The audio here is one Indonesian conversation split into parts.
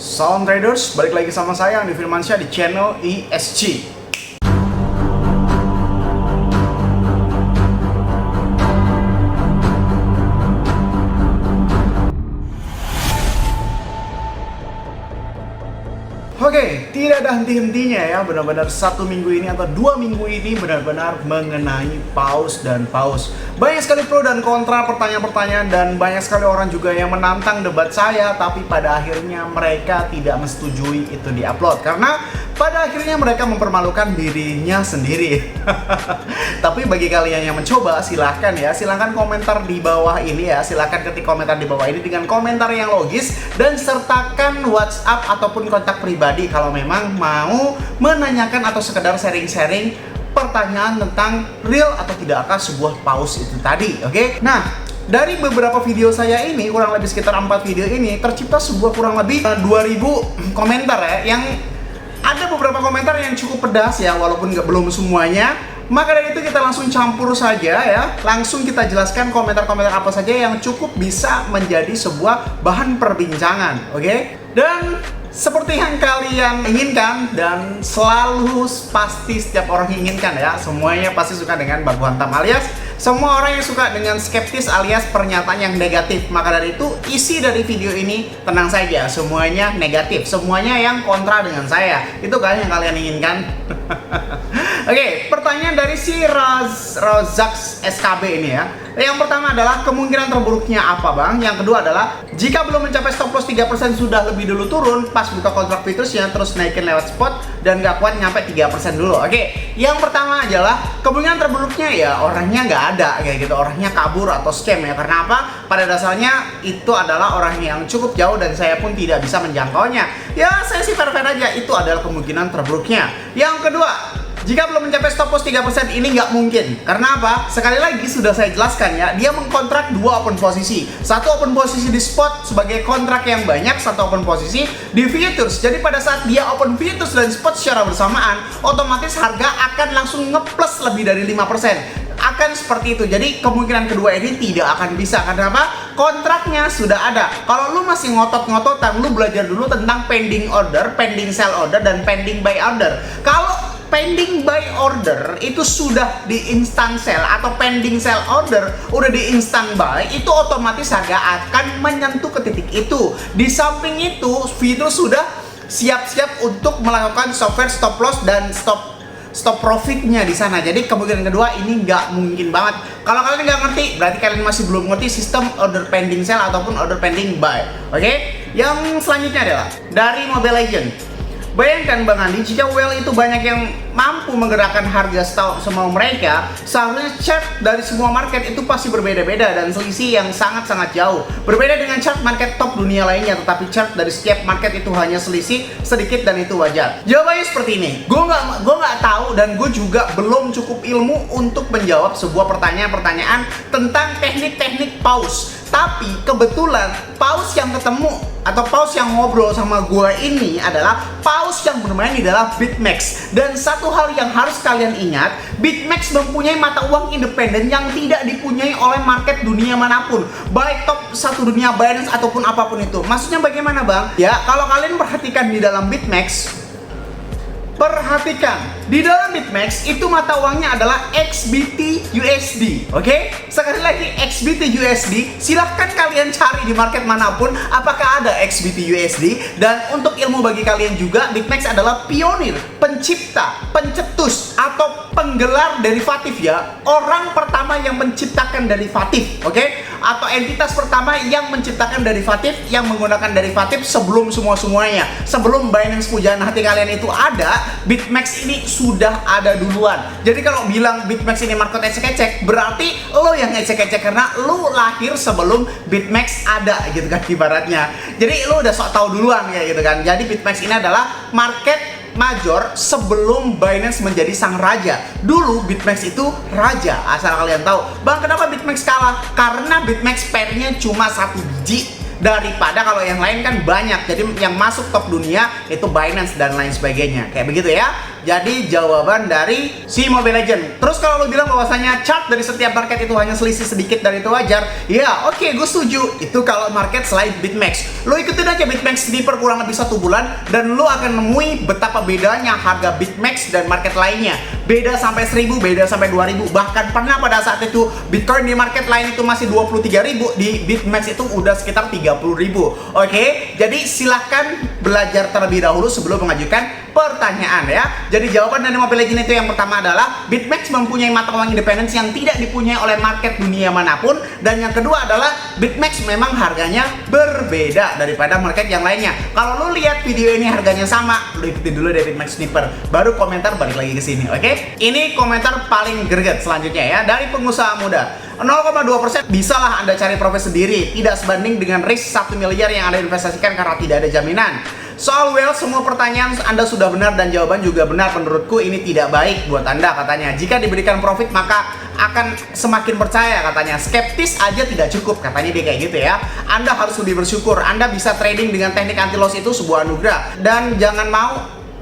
Salam traders, balik lagi sama saya Andi Firmansyah di channel ESG. Oke, tidak ada henti-hentinya ya, benar-benar 1 minggu ini atau 2 minggu ini benar-benar mengenai paus dan paus. Banyak sekali pro dan kontra, pertanyaan-pertanyaan, dan banyak sekali orang juga yang menantang debat saya, tapi pada akhirnya mereka tidak menyetujui itu diupload karena pada akhirnya mereka mempermalukan dirinya sendiri. Tapi bagi kalian yang mencoba, silahkan ya, silahkan komentar di bawah ini ya, silahkan ketik komentar di bawah ini dengan komentar yang logis dan sertakan WhatsApp ataupun kontak pribadi kalau memang mau menanyakan atau sekedar sharing-sharing pertanyaan tentang real atau tidakkah sebuah paus itu tadi, oke? Nah, dari beberapa video saya ini, kurang lebih sekitar 4 video ini, tercipta sebuah kurang lebih 2000 komentar ya, yang ada beberapa komentar yang cukup pedas ya, walaupun belum semuanya. Maka dari itu kita langsung campur saja ya, langsung kita jelaskan komentar-komentar apa saja yang cukup bisa menjadi sebuah bahan perbincangan, oke? Dan seperti yang kalian inginkan dan selalu pasti setiap orang inginkan ya, semuanya pasti suka dengan baku hantam, alias semua orang yang suka dengan skeptis alias pernyataan yang negatif. Maka dari itu isi dari video ini tenang saja, semuanya negatif, semuanya yang kontra dengan saya. Itu kan yang kalian inginkan. Oke, pertanyaan dari si Rozak SKB ini ya. Yang pertama adalah kemungkinan terburuknya apa bang? Yang kedua adalah jika belum mencapai stop loss 3% sudah lebih dulu turun, pas buka kontrak futuresnya terus naikin lewat spot dan nggak kuat nyampe 3% dulu. Oke, yang pertama adalah kemungkinan terburuknya ya orangnya nggak ada kayak gitu, orangnya kabur atau scam ya. Karena apa? Pada dasarnya itu adalah orang yang cukup jauh dan saya pun tidak bisa menjangkaunya. Ya saya sih fair-fair aja, itu adalah kemungkinan terburuknya. Yang kedua, jika belum mencapai stop loss 3% ini nggak mungkin. Karena apa? Sekali lagi sudah saya jelaskan ya, dia mengkontrak 2 open posisi. Satu open posisi di spot sebagai kontrak yang banyak, satu open posisi di futures. Jadi pada saat dia open futures dan spot secara bersamaan, otomatis harga akan langsung ngeplus lebih dari 5%. Akan seperti itu. Jadi kemungkinan kedua ini tidak akan bisa. Karena apa? Kontraknya sudah ada. Kalau lu masih ngotot-ngototan, lu belajar dulu tentang pending order, pending sell order, dan pending buy order. Kalau pending buy order itu sudah di instant sell atau pending sell order udah di instant buy, itu otomatis harga akan menyentuh ke titik itu. Di samping itu, futures sudah siap-siap untuk melakukan software stop loss dan stop profitnya di sana. Jadi kemungkinan kedua ini nggak mungkin banget. Kalau kalian nggak ngerti, berarti kalian masih belum ngerti sistem order pending sell ataupun order pending buy. Oke? Yang selanjutnya adalah dari Mobile Legends. Bayangkan Bang Andi, jika whale itu banyak yang mampu menggerakkan harga semau mereka, seharusnya chart dari semua market itu pasti berbeda-beda dan selisih yang sangat-sangat jauh. Berbeda dengan chart market top dunia lainnya, tetapi chart dari setiap market itu hanya selisih sedikit dan itu wajar. Jawabannya seperti ini, gue nggak tahu dan gue juga belum cukup ilmu untuk menjawab sebuah pertanyaan-pertanyaan tentang teknik-teknik paus. Tapi kebetulan paus yang ketemu atau paus yang ngobrol sama gua ini adalah paus yang bermain di dalam BitMEX. Dan satu hal yang harus kalian ingat, BitMEX mempunyai mata uang independen yang tidak dipunyai oleh market dunia manapun, baik top 1 dunia, Binance ataupun apapun itu. Maksudnya bagaimana bang? Ya kalau kalian perhatikan di dalam BitMEX, perhatikan, di dalam BitMEX itu mata uangnya adalah XBT USD. Oke? Sekali lagi XBT USD, silahkan kalian cari di market manapun apakah ada XBT USD. Dan untuk ilmu bagi kalian juga, BitMEX adalah pionir, pencipta, pencetus atau penggelar derivatif ya. Orang pertama yang menciptakan derivatif, oke? Atau entitas pertama yang menciptakan derivatif, yang menggunakan derivatif sebelum semuanya. Sebelum Binance pujaan hati kalian itu ada, BitMEX ini sudah ada duluan. Jadi kalau bilang BitMEX ini market ecek-ecek, berarti lo yang ecek-ecek karena lo lahir sebelum BitMEX ada gitu kan ibaratnya. Jadi lo udah sok tahu duluan kayak gitu kan. Jadi BitMEX ini adalah market major sebelum Binance menjadi sang raja. Dulu BitMEX itu raja, asal kalian tahu. Bang, kenapa BitMEX kalah? Karena BitMEX pairnya cuma 1 biji. Daripada kalau yang lain kan banyak. Jadi yang masuk top dunia itu Binance dan lain sebagainya. Kayak begitu ya. jadi jawaban dari si Mobile Legend. Terus kalau lo bilang bahwasanya chart dari setiap market itu hanya selisih sedikit dan itu wajar, ya oke, gue setuju. Itu kalau market selain BitMEX. Lo ikutin aja BitMEX Sniper kurang lebih 1 bulan dan lo akan nemui betapa bedanya harga BitMEX dan market lainnya. Beda sampai 1000, beda sampai 2000. Bahkan pernah pada saat itu Bitcoin di market lain itu masih 23.000, di BitMEX itu udah sekitar 30.000. Oke, jadi silahkan belajar terlebih dahulu sebelum mengajukan pertanyaan ya. Jadi jawaban dari Mobile Legend itu yang pertama adalah BitMEX mempunyai mata uang independen yang tidak dipunyai oleh market dunia manapun, dan yang kedua adalah BitMEX memang harganya berbeda daripada market yang lainnya. Kalau lu lihat video ini harganya sama, lu ikutin dulu dari BitMEX Sniper, baru komentar balik lagi ke sini, oke? Ini komentar paling greget selanjutnya ya, dari pengusaha muda. 0,2% bisalah Anda cari profit sendiri, tidak sebanding dengan risk 1 miliar yang Anda investasikan karena tidak ada jaminan. Soal Whale, semua pertanyaan Anda sudah benar dan jawaban juga benar. Menurutku ini tidak baik buat Anda, katanya. Jika diberikan profit maka akan semakin percaya, katanya. Skeptis aja tidak cukup, katanya dia kayak gitu ya. Anda harus lebih bersyukur. Anda bisa trading dengan teknik anti loss, itu sebuah anugerah. Dan jangan mau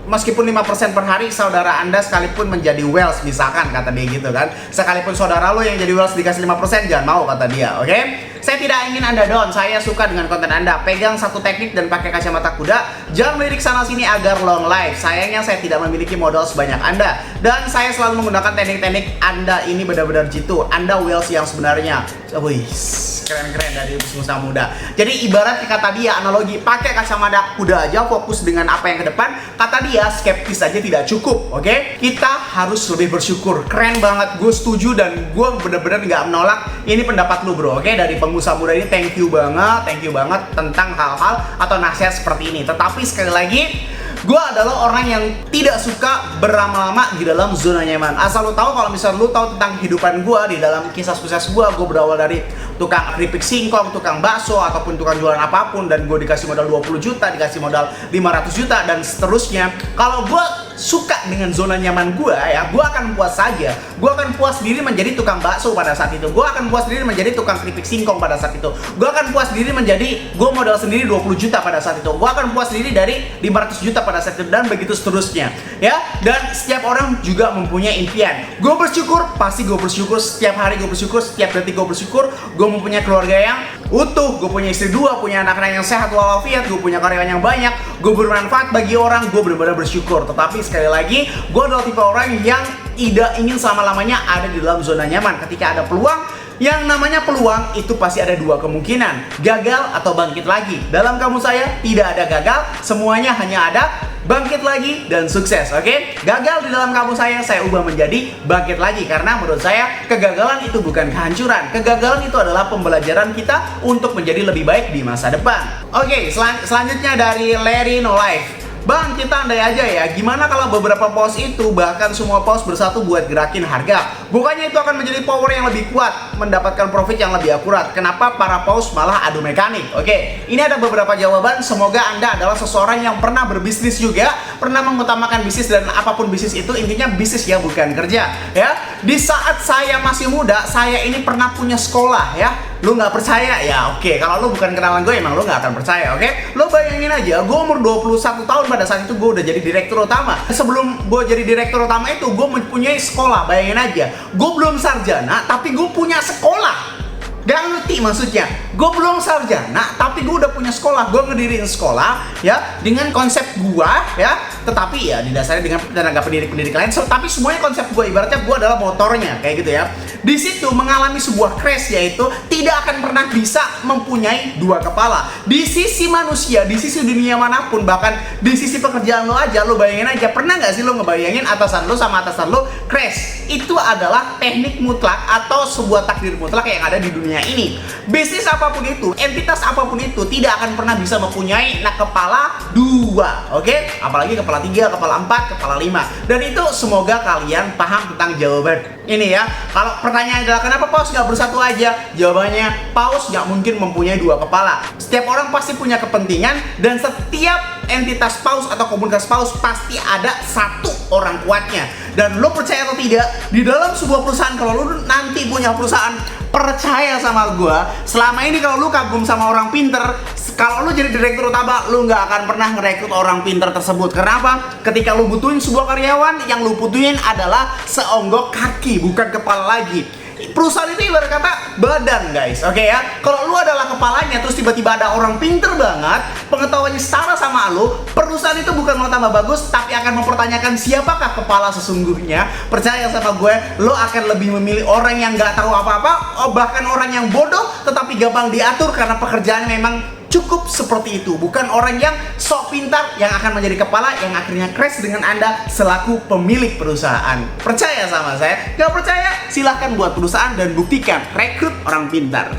meskipun 5% per hari saudara Anda sekalipun menjadi whales, misalkan, kata dia gitu kan. Sekalipun saudara lo yang jadi whales dikasih 5%, jangan mau, kata dia, oke? Saya tidak ingin Anda down, saya suka dengan konten Anda. Pegang satu teknik dan pakai kacamata kuda. Jangan melirik sana sini agar long life. Sayangnya saya tidak memiliki modal sebanyak Anda. Dan saya selalu menggunakan teknik-teknik Anda ini benar-benar jitu. Anda whales yang sebenarnya. Wih, keren-keren dari pengusaha muda. Jadi ibarat kata dia, analogi, pakai kacamata kuda aja, fokus dengan apa yang ke depan. Kata dia, skeptis aja tidak cukup, oke? Kita harus lebih bersyukur. Keren banget, gue setuju dan gue bener-bener nggak menolak. Ini pendapat lu bro, oke? Dari pengusaha muda ini, thank you banget tentang hal-hal atau nasihat seperti ini. Tetapi sekali lagi, gue adalah orang yang tidak suka berlama-lama di dalam zona nyaman. Asal lu tahu, kalau misalnya lu tahu tentang kehidupan gue di dalam kisah sukses gue berawal dari tukang keripik singkong, tukang bakso, ataupun tukang jualan apapun, dan gue dikasih modal 20 juta, dikasih modal 500 juta, dan seterusnya. Kalau gue suka dengan zona nyaman gue ya, gue akan puas saja. Gue akan puas diri menjadi tukang bakso pada saat itu. Gue akan puas diri menjadi tukang keripik singkong pada saat itu. Gue akan puas diri menjadi, gue modal sendiri 20 juta pada saat itu. Gue akan puas diri dari 500 juta pada saat itu, dan begitu seterusnya ya. Dan setiap orang juga mempunyai impian. Gue bersyukur, pasti gue bersyukur. Setiap hari gue bersyukur, setiap detik gue bersyukur. Gue mempunyai keluarga yang utuh, gue punya istri 2, punya anak-anak yang sehat walafiat, gue punya karyawan yang banyak, gue bermanfaat bagi orang, gue benar-benar bersyukur. Tetapi sekali lagi, gue adalah tipe orang yang tidak ingin selama-lamanya ada di dalam zona nyaman. Ketika ada peluang, yang namanya peluang itu pasti ada dua kemungkinan, gagal atau bangkit lagi. Dalam kamus saya tidak ada gagal, semuanya hanya ada bangkit lagi dan sukses, oke? Gagal di dalam kamus saya ubah menjadi bangkit lagi, karena menurut saya kegagalan itu bukan kehancuran. Kegagalan itu adalah pembelajaran kita untuk menjadi lebih baik di masa depan. Oke, selanjutnya dari Larry No Life. Bang, kita andai aja ya, gimana kalau beberapa pos itu, bahkan semua pos bersatu buat gerakin harga? Bukannya itu akan menjadi power yang lebih kuat, mendapatkan profit yang lebih akurat. Kenapa para pos malah adu mekanik? Oke, ini ada beberapa jawaban. Semoga Anda adalah seseorang yang pernah berbisnis juga, pernah mengutamakan bisnis, dan apapun bisnis itu intinya bisnis ya, bukan kerja ya. Di saat saya masih muda, saya ini pernah punya sekolah ya. Lu nggak percaya ya? Oke, kalau lu bukan kenalan gue, emang lu nggak akan percaya, oke? Lu bayangin aja, gue umur 21 tahun pada saat itu, gue udah jadi direktur utama. Sebelum gue jadi direktur utama itu, gue mempunyai sekolah. Bayangin aja, gue belum sarjana, tapi gue punya sekolah. Gak ngerti maksudnya, gue belum sarjana tapi gue udah punya sekolah. Gue ngedirin sekolah ya, dengan konsep gue ya, tetapi ya didasari dengan tenaga pendidik lain. Tapi semuanya konsep gue, ibaratnya gue adalah motornya, kayak gitu ya. Di situ mengalami sebuah crash, yaitu tidak akan pernah bisa mempunyai dua kepala. Di sisi manusia, di sisi dunia manapun, bahkan di sisi pekerjaan lo aja, lo bayangin aja, pernah nggak sih lo ngebayangin atasan lo sama atasan lo crash? Itu adalah teknik mutlak atau sebuah takdir mutlak yang ada di dunia ini. Bisnis apapun itu, entitas apapun itu, tidak akan pernah bisa mempunyai kepala dua, oke? Apalagi kepala 3, kepala 4, kepala 5. Dan itu semoga kalian paham tentang jawaban ini ya. Kalau pertanyaan adalah kenapa paus nggak bersatu aja? Jawabannya, paus nggak mungkin mempunyai dua kepala. Setiap orang pasti punya kepentingan, dan setiap entitas paus atau komunitas paus pasti ada satu orang kuatnya. Dan lo percaya atau tidak, di dalam sebuah perusahaan, kalau lo nanti punya perusahaan, percaya sama gue, selama ini kalau lo kagum sama orang pinter, kalau lo jadi direktur utama, lo nggak akan pernah ngerekrut orang pinter tersebut. Kenapa? Ketika lo butuhin sebuah karyawan, yang lo butuhin adalah seonggok kaki, bukan kepala lagi. Perusahaan itu ibarat kata badan, guys, oke ya? Kalau lu adalah kepalanya, terus tiba-tiba ada orang pinter banget, pengetahuannya setara sama lu, perusahaan itu bukan mau tambah bagus, tapi akan mempertanyakan siapakah kepala sesungguhnya. Percaya sama gue, lo akan lebih memilih orang yang nggak tahu apa-apa, bahkan orang yang bodoh, tetapi gampang diatur karena pekerjaannya memang cukup seperti itu. Bukan orang yang sok pintar yang akan menjadi kepala yang akhirnya crash dengan Anda selaku pemilik perusahaan. Percaya sama saya? Gak percaya? Silahkan buat perusahaan dan buktikan rekrut orang pintar.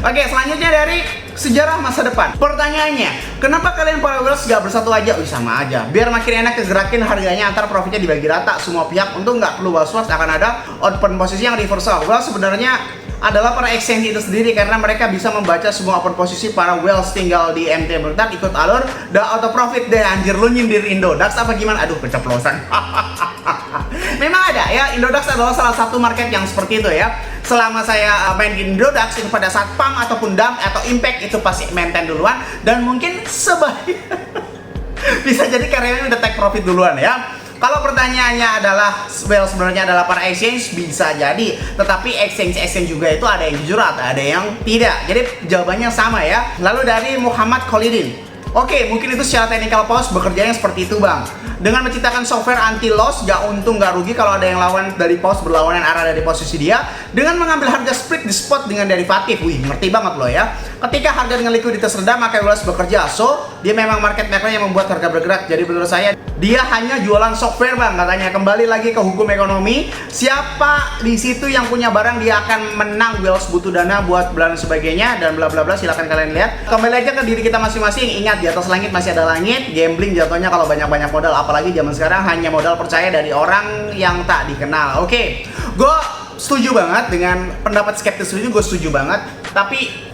Oke, selanjutnya dari sejarah masa depan. Pertanyaannya, kenapa kalian para whales gak bersatu aja? Sama aja. Biar makin enak kegerakin harganya, antar profitnya dibagi rata semua pihak. Untuk nggak perlu was-was akan ada open posisi yang reversal. Well, sebenarnya adalah para exchange itu sendiri, karena mereka bisa membaca semua open posisi para whales tinggal di MT bentar, ikut alur, dah auto profit deh. Anjir, lu nyindir Indodax apa gimana? Aduh, keceplosan. Memang ada ya, Indodax adalah salah satu market yang seperti itu ya. Selama saya main di Indodax itu pada saat pump ataupun dump atau impact itu pasti maintain duluan, dan mungkin sebaik bisa jadi karyawan udah take profit duluan ya. Kalau pertanyaannya adalah, well, sebenarnya adalah para exchange, bisa jadi. Tetapi exchange juga itu ada yang jujur, ada yang tidak. Jadi jawabannya sama ya. Lalu dari Muhammad Khalidin. Oke, mungkin itu secara technical pause bekerjanya seperti itu, Bang. Dengan menciptakan software anti loss, gak untung gak rugi kalau ada yang lawan dari pause berlawanan arah dari posisi dia. Dengan mengambil harga split di spot dengan derivatif. Wih, ngerti banget loh ya. Ketika harga dengan likuiditas rendah, maka whales bekerja. So, dia memang market maker yang membuat harga bergerak. Jadi menurut saya, dia hanya jualan software, Bang, katanya. Kembali lagi ke hukum ekonomi, siapa di situ yang punya barang, dia akan menang. Whales butuh dana buat belanja sebagainya dan bla bla bla. Silakan kalian lihat. Kembali aja ke diri kita masing-masing. Ingat, di atas langit masih ada langit. Gambling jatuhnya kalau banyak-banyak modal, apalagi zaman sekarang hanya modal percaya dari orang yang tak dikenal. Oke, gue setuju banget dengan pendapat skeptis ini, gue setuju banget. Tapi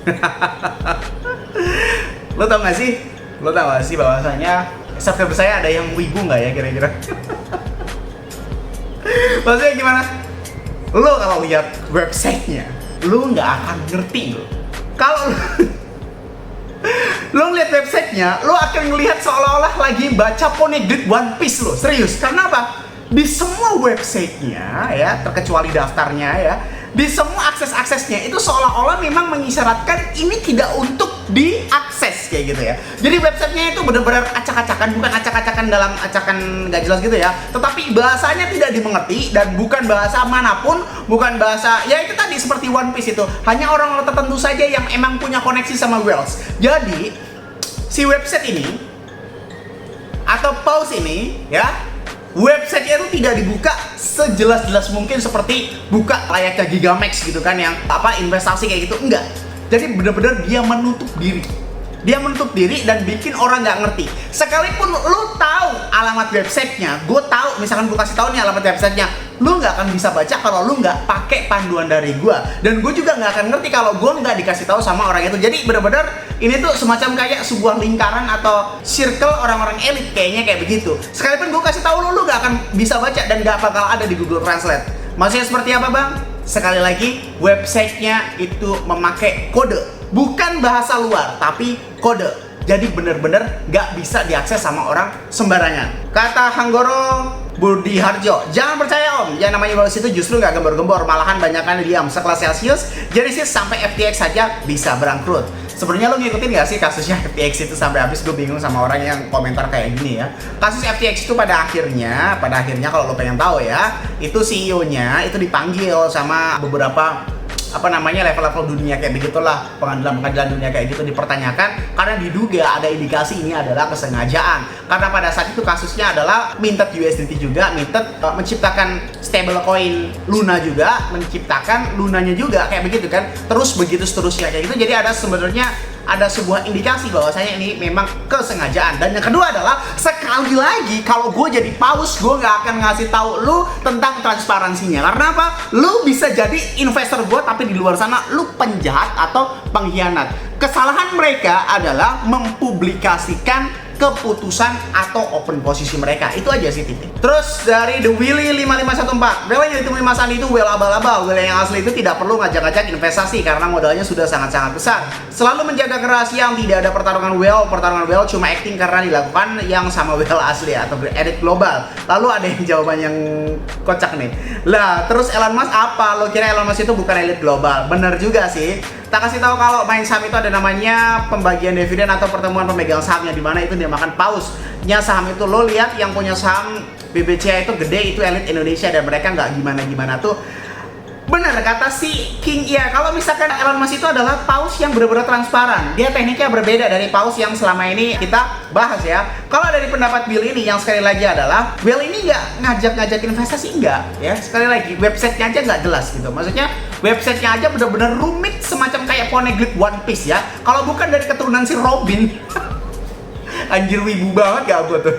lo tau gak sih bahwasanya subscriber saya ada yang wibu nggak ya kira-kira? Maksudnya gimana? Lo kalau lihat websitenya, lo nggak akan ngerti lo. Kalau lo lihat websitenya, lo akan ngelihat seolah-olah lagi baca Poneglyph One Piece lo. Serius, karena apa? Di semua websitenya ya, terkecuali daftarnya ya, di semua akses-aksesnya itu seolah-olah memang mengisyaratkan ini tidak untuk diakses kayak gitu ya. Jadi websitenya itu benar-benar acak-acakan, bukan acak-acakan dalam acakan gak jelas gitu ya, tetapi bahasanya tidak dimengerti dan bukan bahasa manapun, bukan bahasa ya itu tadi seperti One Piece itu, hanya orang-orang tertentu saja yang emang punya koneksi sama whales. Jadi si website ini atau pause ini ya, website-nya itu tidak dibuka sejelas-jelas mungkin seperti buka layaknya Gigamax gitu kan, yang apa investasi kayak gitu, enggak. Jadi benar-benar dia menutup diri. Dia menutup diri dan bikin orang nggak ngerti. Sekalipun lu tahu alamat websitenya, gue tahu, misalkan gue kasih tahu nih alamat websitenya, lu nggak akan bisa baca kalau lu nggak pakai panduan dari gue. Dan gue juga nggak akan ngerti kalau gue nggak dikasih tahu sama orang itu. Jadi benar-benar ini tuh semacam kayak sebuah lingkaran atau circle orang-orang elit, kayaknya kayak begitu. Sekalipun gue kasih tahu lu nggak akan bisa baca dan nggak bakal ada di Google Translate. Maksudnya seperti apa, Bang? Sekali lagi, websitenya itu memakai kode, bukan bahasa luar, tapi kode. Jadi bener-bener gak bisa diakses sama orang sembarangan. Kata Hanggoro Budi Harjo, jangan percaya om, yang namanya whales itu justru gak gembor-gembor, malahan banyakan diam. Sekelas Celsius, Genesis sampai FTX saja bisa berangkrut. Sebenarnya lo ngikutin gak sih kasusnya FTX itu sampai habis? Gue bingung sama orang yang komentar kayak gini ya. Kasus FTX itu pada akhirnya kalau lo pengen tahu ya, itu CEO-nya itu dipanggil sama beberapa level-level dunia kayak begitulah, pengadilan dunia kayak gitu, dipertanyakan karena diduga ada indikasi ini adalah kesengajaan. Karena pada saat itu kasusnya adalah minted USDT juga, minted menciptakan stablecoin Luna juga, menciptakan Lunanya juga kayak begitu kan, terus begitu seterusnya kayak gitu. Jadi ada sebenarnya ada sebuah indikasi bahwasanya ini memang kesengajaan. Dan yang kedua adalah, sekali lagi kalau gue jadi paus, gue gak akan ngasih tahu lu tentang transparansinya. Karena apa? Lu bisa jadi investor gue, tapi di luar sana lu penjahat atau pengkhianat. Kesalahan mereka adalah mempublikasikan keputusan atau open posisi mereka. Itu aja sih titik. Terus dari The Willy 5514, whale yang ditemui Mas Andi itu whale abal-abal. Whale yang asli itu tidak perlu ngajak-ngajak investasi karena modalnya sudah sangat-sangat besar. Selalu menjaga kerahasiaan, tidak ada pertarungan whale cuma acting karena dilakukan yang sama whale asli atau edit global. Lalu ada yang jawaban yang kocak nih. Lah, terus Elon Musk apa? Lo kira Elon Musk itu bukan elit global? Bener juga sih. Tak kasih tahu kalau main saham itu ada namanya pembagian dividen atau pertemuan pemegang sahamnya, di mana itu dia makan pausnya saham itu. Lo lihat yang punya saham BBCA itu gede, itu elit Indonesia dan mereka nggak gimana-gimana tuh. Bener kata si King, ya kalau misalkan Elon Musk itu adalah paus yang benar-benar transparan. Dia tekniknya berbeda dari paus yang selama ini kita bahas ya. Kalau dari pendapat Bill ini yang sekali lagi adalah Bill ini nggak ngajak-ngajak investasi, enggak ya. Sekali lagi websitenya aja nggak jelas gitu. Maksudnya websitenya aja benar-benar rumit semacam kayak Poneglyph One Piece ya. Kalau bukan dari keturunan si Robin anjir wibu banget gak gue tuh.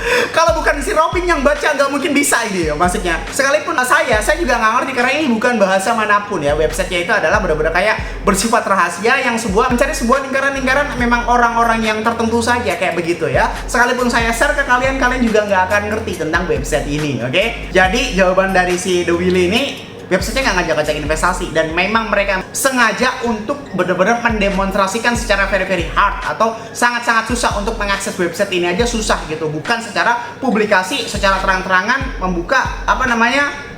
Kalau bukan si Robin yang baca nggak mungkin bisa ini ya maksudnya. Sekalipun saya juga nggak ngerti karena ini bukan bahasa manapun ya. Websitenya itu adalah benar-benar kayak bersifat rahasia yang mencari sebuah lingkaran-lingkaran memang orang-orang yang tertentu saja kayak begitu ya. Sekalipun saya share ke kalian juga nggak akan ngerti tentang website ini, oke? Jadi jawaban dari si The Willy ini, websitenya nggak ngajak-ngajak investasi dan memang mereka sengaja untuk benar-benar mendemonstrasikan secara very hard atau sangat-sangat susah untuk mengakses website ini aja susah gitu, bukan secara publikasi secara terang-terangan membuka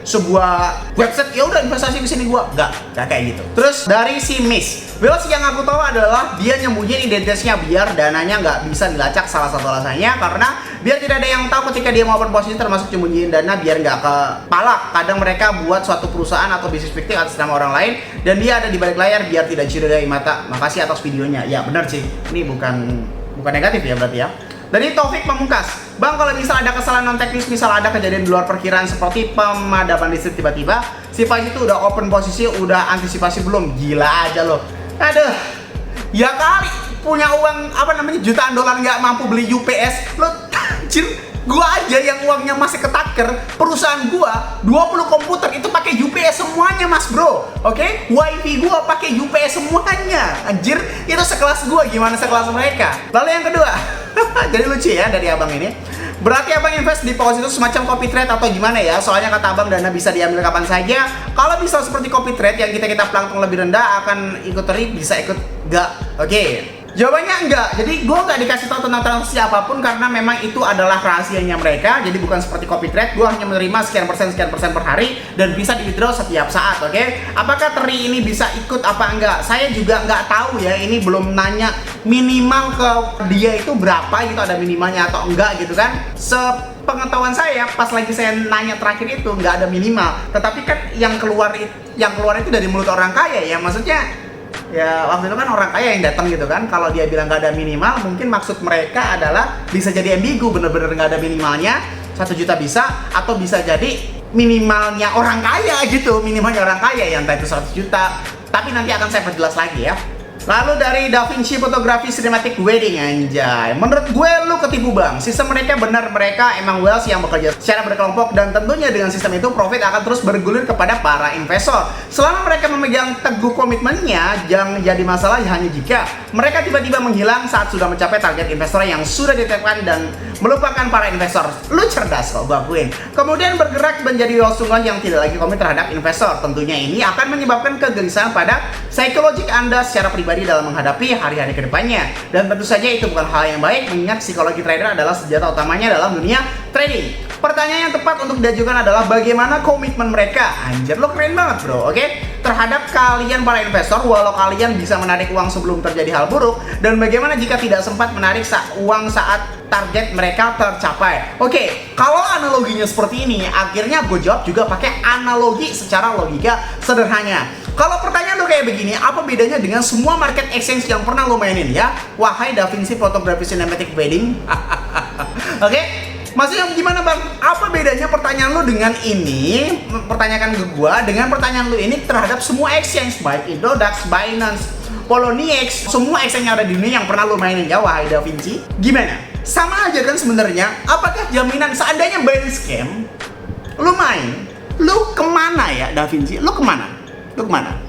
sebuah website ya udah investasi ke sini gua nggak kayak gitu. Terus dari si Miss Wills yang aku tahu adalah dia nyembunyiin identitasnya biar dananya nggak bisa dilacak. Salah satu alasannya karena biar tidak ada yang tahu ketika dia mau open posisi, termasuk nyembunyiin dana biar nggak kepalak. Kadang mereka buat suatu perusahaan atau bisnis fiktif atas nama orang lain dan dia ada di balik layar biar tidak curigai mata. Makasih atas videonya. Ya benar sih, ini bukan negatif ya berarti ya. Dari Taufik Pamungkas, Bang, kalau misal ada kesalahan non teknis, misal ada kejadian di luar perkiraan seperti pemadaman listrik tiba-tiba, si Faiz itu udah open posisi, udah antisipasi belum? Gila aja loh. Aduh, ya kali punya uang jutaan dolar nggak mampu beli UPS, lo anjir. Gua aja yang uangnya masih ketaker, perusahaan gua 20 komputer itu pakai UPS semuanya, Mas Bro. Oke? WiFi gua pakai UPS semuanya. Anjir, itu sekelas gua, gimana sekelas mereka? Lalu yang kedua, jadi lucu ya dari abang ini. Berarti abang invest di paus itu semacam copy trade atau gimana ya? Soalnya kata abang dana bisa diambil kapan saja. Kalau bisa seperti copy trade yang kita plankton lebih rendah akan ikut teri, bisa ikut enggak? Oke. Jawabannya enggak. Jadi gue nggak dikasih tahu tentang transaksi apapun karena memang itu adalah rahasianya mereka. Jadi bukan seperti copy trade. Gue hanya menerima sekian persen per hari dan bisa di withdraw setiap saat. Oke? Apakah teri ini bisa ikut apa enggak? Saya juga nggak tahu ya. Ini belum nanya minimal ke dia itu berapa gitu, ada minimalnya atau enggak gitu kan? Sepengetahuan saya pas lagi saya nanya terakhir itu nggak ada minimal. Tetapi kan yang keluar itu dari mulut orang kaya ya. Maksudnya ya waktu itu kan orang kaya yang datang gitu kan. Kalau dia bilang nggak ada minimal, mungkin maksud mereka adalah bisa jadi ambigu, bener-bener nggak ada minimalnya. 1 juta bisa, atau bisa jadi minimalnya orang kaya gitu. Minimalnya orang kaya yang entah itu 100 juta. Tapi nanti akan saya perjelas lagi ya. Lalu dari Da Vinci Fotografi Cinematic Wedding, anjay. Menurut gue lu ketipu, Bang. Sistem mereka emang wealth yang bekerja secara berkelompok dan tentunya dengan sistem itu profit akan terus bergulir kepada para investor. Selama mereka memegang teguh komitmennya, yang jadi masalah hanya jika mereka tiba-tiba menghilang saat sudah mencapai target investor yang sudah ditetapkan dan melupakan para investor. Lu cerdas kok, gue akuin. Kemudian bergerak menjadi wealth tunggal yang tidak lagi komit terhadap investor. Tentunya ini akan menyebabkan kegelisahan pada psikologik Anda secara pribadi dalam menghadapi hari-hari kedepannya. Dan tentu saja itu bukan hal yang baik, mengingat psikologi trader adalah senjata utamanya dalam dunia trading. Pertanyaan yang tepat untuk diajukan adalah bagaimana komitmen mereka, anjir lo keren banget bro, oke? Terhadap kalian para investor, walau kalian bisa menarik uang sebelum terjadi hal buruk, dan bagaimana jika tidak sempat menarik uang saat target mereka tercapai. Oke, kalau analoginya seperti ini, akhirnya gue jawab juga pakai analogi secara logika sederhana. Kalau pertanyaan lo kayak begini, apa bedanya dengan semua market exchange yang pernah lo mainin ya? Wahai Da Vinci Photography Cinematic Wedding. Oke? Maksudnya gimana bang? Apa bedanya pertanyaan lo dengan ini, pertanyakan ke gua, dengan pertanyaan lo ini terhadap semua exchange, baik Indodax, Binance, Poloniex, semua exchange yang ada di dunia yang pernah lo mainin ya, wahai Da Vinci? Gimana? Sama aja kan sebenarnya. Apakah jaminan seandainya Binance scam, lo main, lo kemana ya Da Vinci? Lo kemana? Lu kemana?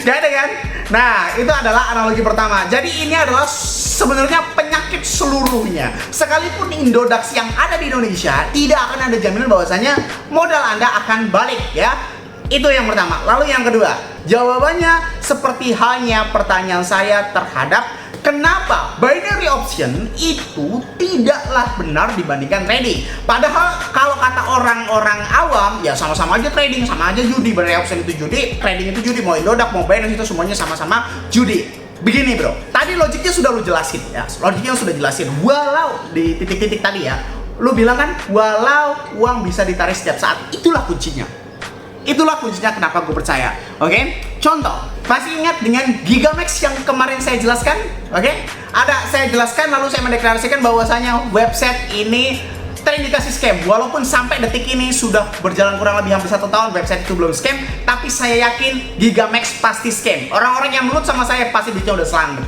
Gak ada kan? Nah, itu adalah analogi pertama. Jadi ini adalah sebenarnya penyakit seluruhnya. Sekalipun Indodax yang ada di Indonesia, tidak akan ada jaminan bahwasanya modal Anda akan balik ya. Itu yang pertama. Lalu yang kedua, jawabannya seperti halnya pertanyaan saya terhadap kenapa binary option itu tidaklah benar dibandingkan trading. Padahal kalau kata orang-orang awam, ya sama-sama aja trading, sama aja judi. Binary option itu judi, trading itu judi. Mau Indodax, mau Binance itu semuanya sama-sama judi. Begini bro, tadi logiknya sudah lu jelasin ya. Logiknya sudah jelasin. Walau di titik-titik tadi ya, lu bilang kan, walau uang bisa ditarik setiap saat. Itulah kuncinya. Itulah kuncinya kenapa gue percaya. Oke? Contoh, masih ingat dengan Gigamax yang kemarin saya jelaskan? Oke? Saya jelaskan lalu saya mendeklarasikan bahwasanya website ini terindikasi scam. Walaupun sampai detik ini sudah berjalan kurang lebih hampir 1 tahun website itu belum scam, tapi saya yakin Gigamax pasti scam. Orang-orang yang menurut sama saya pasti duitnya udah selamat.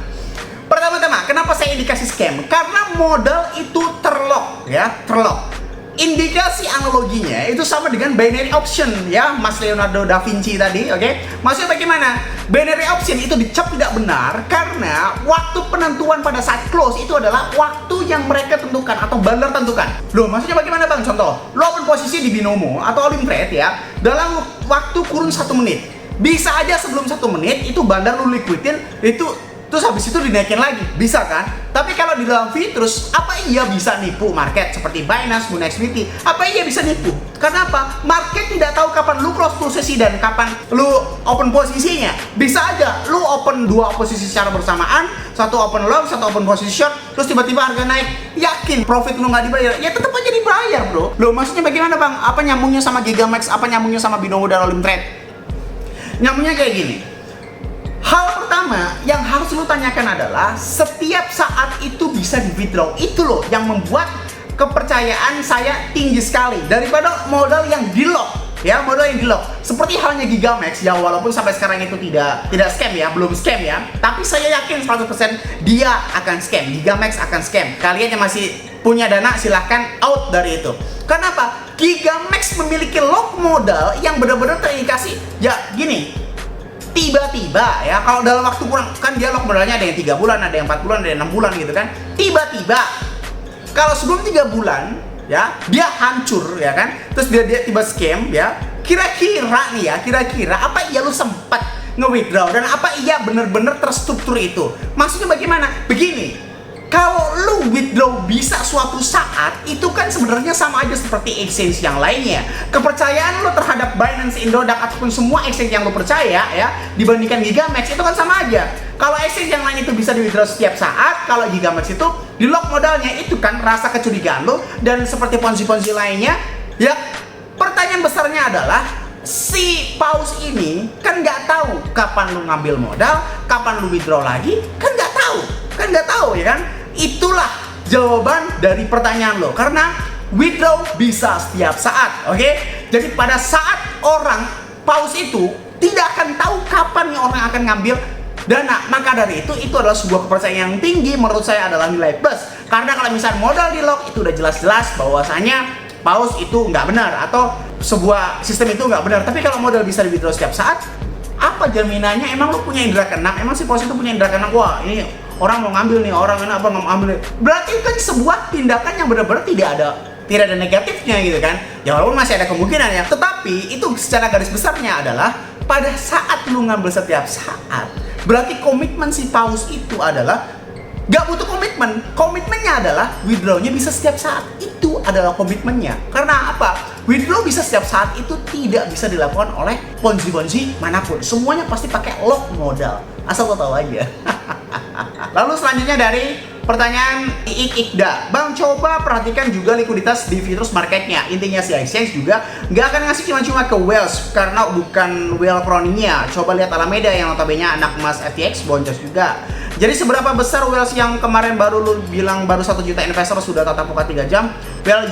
Pertama-tama, kenapa saya indikasi scam? Karena modal itu terlock ya, terlock. Indikasi analoginya itu sama dengan binary option ya, Mas Leonardo da Vinci tadi, oke? Maksudnya bagaimana? Binary option itu dicap tidak benar karena waktu penentuan pada saat close itu adalah waktu yang mereka tentukan atau bandar tentukan. Loh, maksudnya bagaimana bang? Contoh, lo open posisi di binomo atau all in trade ya, dalam waktu kurun 1 menit. Bisa aja sebelum 1 menit itu bandar lo liquidin, itu terus habis itu dinaikin lagi, bisa kan? Tapi kalau di dalam terus, apa iya bisa nipu market seperti Binance, MoonXBT? Apa iya bisa nipu? Karena apa? Market tidak tahu kapan lu close posisi dan kapan lu open posisinya. Bisa aja lu open 2 posisi secara bersamaan, satu open long, satu open posisi short, terus tiba-tiba harga naik. Yakin profit lu nggak dibayar? Ya tetap aja dibayar bro. Loh maksudnya bagaimana bang? Apa nyambungnya sama Gigamax? Apa nyambungnya sama Binomo dan All-in Trade? Nyambungnya kayak gini. Hal pertama yang harus lu tanyakan adalah setiap saat itu bisa di withdraw. Itu loh yang membuat kepercayaan saya tinggi sekali daripada modal yang di lock ya, modal yang di lock. Seperti halnya Gigamax ya, walaupun sampai sekarang itu tidak scam ya, belum scam ya, tapi saya yakin 100% dia akan scam. Gigamax akan scam. Kalian yang masih punya dana silahkan out dari itu. Kenapa? Gigamax memiliki lock modal yang benar-benar terindikasi ya gini. Tiba-tiba ya, kalau dalam waktu kurang, kan dia lock modalnya ada yang 3 bulan, ada yang 4 bulan, ada yang 6 bulan gitu kan. Tiba-tiba kalau sebelum 3 bulan ya, dia hancur ya kan. Terus dia tiba scam ya. Kira-kira nih ya, kira-kira apa iya lu sempat nge-withdraw dan apa iya bener-bener terstruktur itu? Maksudnya bagaimana? Begini. Kalau lu withdraw bisa suatu saat, itu kan sebenarnya sama aja seperti exchange yang lainnya. Kepercayaan lu terhadap Binance, Indodax ataupun semua exchange yang lu percaya ya, dibandingkan Gigamax itu kan sama aja. Kalau exchange yang lain itu bisa di withdraw setiap saat, kalau Gigamax itu di lock modalnya, itu kan rasa kecurigaan lu. Dan seperti ponzi-ponzi lainnya ya, pertanyaan besarnya adalah si paus ini kan nggak tahu kapan lu ngambil modal, kapan lu withdraw lagi, kan nggak tahu ya kan. Itulah jawaban dari pertanyaan lo, karena withdraw bisa setiap saat, oke? Jadi pada saat orang paus itu tidak akan tahu kapan nih orang akan ngambil dana. Maka dari itu adalah sebuah kepercayaan yang tinggi, menurut saya adalah nilai plus. Karena kalau misalnya modal di lock itu udah jelas-jelas bahwasanya paus itu nggak benar atau sebuah sistem itu nggak benar. Tapi kalau modal bisa di withdraw setiap saat, apa jaminannya? Emang lo punya indera keenam? Emang si paus itu punya indera keenam? Wah ini orang mau ngambil nih, orang enak apa mau ambil nih. Berarti kan sebuah tindakan yang benar-benar tidak ada negatifnya gitu kan. Ya walaupun masih ada kemungkinan ya, tetapi itu secara garis besarnya adalah pada saat lu ngambil setiap saat, berarti komitmen si paus itu adalah gak butuh komitmen. Komitmennya adalah withdrawnya bisa setiap saat. Itu adalah komitmennya. Karena apa? Withdraw bisa setiap saat itu tidak bisa dilakukan oleh ponzi-ponzi manapun. Semuanya pasti pakai lock modal. Asal lo tahu aja. Lalu selanjutnya dari pertanyaan Ikda, Bang coba perhatikan juga likuiditas di Vitrus marketnya. Intinya si exchange juga nggak akan ngasih cuma-cuma ke Wells karena bukan well croninya. Coba lihat Alameda yang notabene anak emas FTX boncos juga. Jadi seberapa besar Wells yang kemarin baru lu bilang baru 1 juta investor sudah tatap muka 3 jam? Well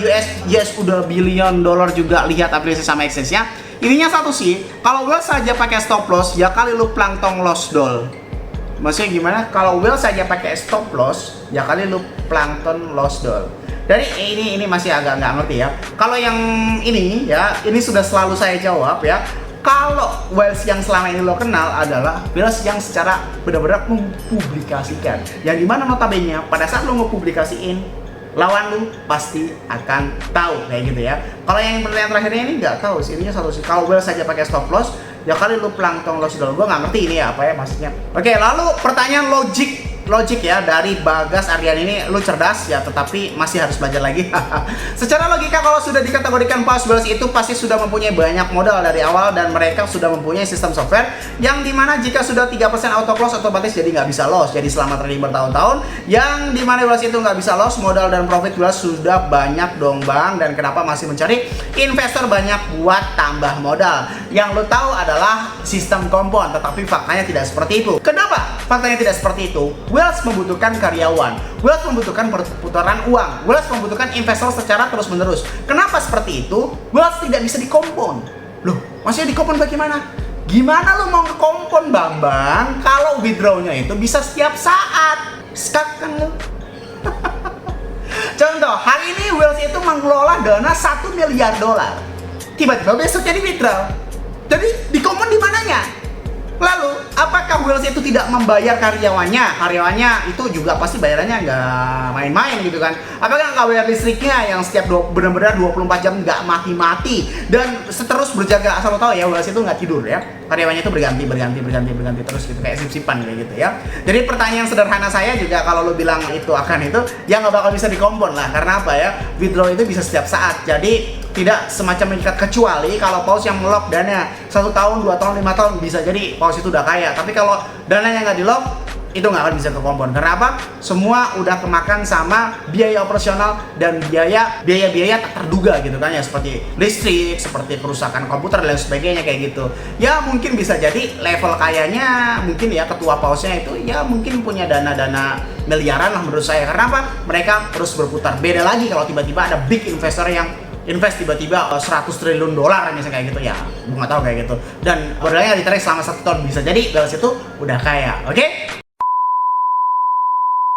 yes udah billion dollar juga, lihat aplikasi sama exchange-nya. Ininya satu sih, kalau Wells saja pakai stop loss ya kali lu plankton loss doll. Maksudnya gimana? Kalau Wells saja pakai stop loss ya kali lu plankton loss doll. Dari ini masih agak nggak ngerti ya. Kalau yang ini ya, ini sudah selalu saya jawab ya. Kalau Wales yang selama ini lo kenal adalah Wales yang secara benar-benar mempublikasikan, yang dimana notabene pada saat lo ngepublikasiin, lawan lu pasti akan tahu kayak gitu ya. Kalau yang pertanyaan terakhirnya ini nggak tahu sih, ininya satu sih. Kalau Wales saja pakai stop loss, ya kali lu plankton loss dulu. Gue nggak ngerti ini ya apa ya maksudnya. Oke, lalu pertanyaan logik ya dari Bagas Ardian ini, lu cerdas ya tetapi masih harus belajar lagi. Secara logika kalau sudah dikategorikan paus Wales itu pasti sudah mempunyai banyak modal dari awal dan mereka sudah mempunyai sistem software yang dimana jika sudah 3% auto close otomatis jadi nggak bisa loss, jadi selama trading bertahun-tahun yang dimana Wales itu nggak bisa loss, modal dan profit Wales sudah banyak dong bang. Dan kenapa masih mencari investor banyak buat tambah modal? Yang lo tahu adalah sistem kompon, tetapi faktanya tidak seperti itu. Kenapa faktanya tidak seperti itu? Wales membutuhkan karyawan, Wales membutuhkan perputaran uang, Wales membutuhkan investor secara terus-menerus. Kenapa seperti itu? Wales tidak bisa dikompon. Loh, maksudnya dikompon bagaimana? Gimana lo mau ngekompon Bambang kalau withdrawnya itu bisa setiap saat? Skak kan lo? Contoh, hari ini Wales itu mengelola dana $1 miliar. Tiba-tiba besok jadi withdraw. Jadi dikompon di mananya? Lalu, apakah Wales itu tidak membayar karyawannya? Karyawannya itu juga pasti bayarannya nggak main-main gitu kan. Apakah nggak bayar listriknya yang setiap benar-benar 24 jam nggak mati-mati dan seterus berjaga? Asal lo tahu ya, Wales itu nggak tidur ya. Karyawannya itu berganti terus gitu, kayak sip-sipan kayak gitu ya. Jadi pertanyaan sederhana saya juga, kalau lo bilang itu akan itu, ya nggak bakal bisa dikompon lah. Karena apa ya? Withdraw itu bisa setiap saat. Jadi tidak semacam mengikat, kecuali kalau paus yang melock dana 1 tahun, 2 tahun, 5 tahun bisa jadi paus itu udah kaya. Tapi kalau dananya nggak di lock, itu nggak akan bisa ke kompon. Karena apa? Semua udah kemakan sama biaya operasional dan biaya tak terduga gitu kan ya, seperti listrik, seperti kerusakan komputer dan lain sebagainya kayak gitu. Ya mungkin bisa jadi level kayanya mungkin ya ketua pausnya itu ya mungkin punya dana miliaran lah menurut saya. Karena apa? Mereka terus berputar. Beda lagi kalau tiba-tiba ada big investor yang invest tiba-tiba $100 triliun misalnya kayak gitu, ya gue nggak tahu kayak gitu, dan modalnya ditarik selama 1 tahun, bisa jadi Wales itu udah kaya. Oke?